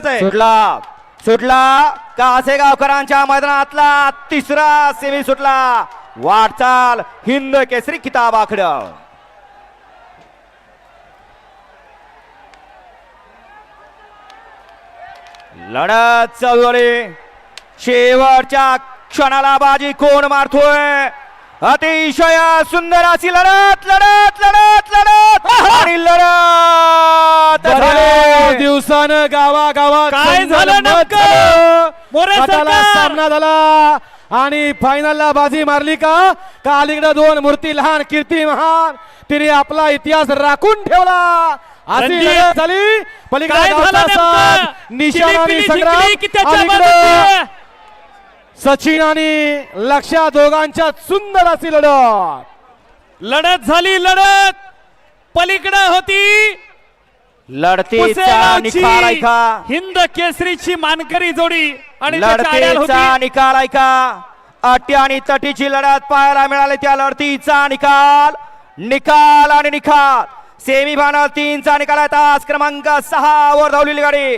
आहे. सुटला सुटला कासेगावकरांच्या मैदानातला तिसरा सेमी सुटला. वाटचाल हिंद केसरी किताबाकडं. लढत चालू शेवटच्या क्षणाला बाजी कोण मारतोय. अतिशय सुंदर अशी लढत लढत लढत लढत आणि लढत बऱ्याच दिवसानं गावागावात काय झालं झालं. मोरे गटाला सरकार. सामना झाला आणि फायनलला बाजी मारली का अलीकडे दोन मूर्ती लहान कीर्ती महान तिने आपला इतिहास राखून ठेवला. अशी रणजित, लढत झाली. पलीकडे काय झालं गावचा साथ, नेमकं? निशाण आणि चिलीपिली संग्राम. जिंकली की त्याच्या अलीकडे बाजूने? सचिन आणि लक्ष्या दोघांच्या सुंदर अशी लढत. लढत झाली. लढत पलीकडे होती लढतीचा पुसेगावची निकाल ऐका. हिंद केसरीची मानकरी जोडी आणि त्याच्या आड्याला लढतीचा होती निकाल ऐका. अटी आणि तटीची लढत पाहायला मिळाली. त्या लढतीचा निकाल निकाल आणि निकाल. सेमी फायनल 3चा निकाल आहे. तास क्रमांक 6 वर धावलेली गाडी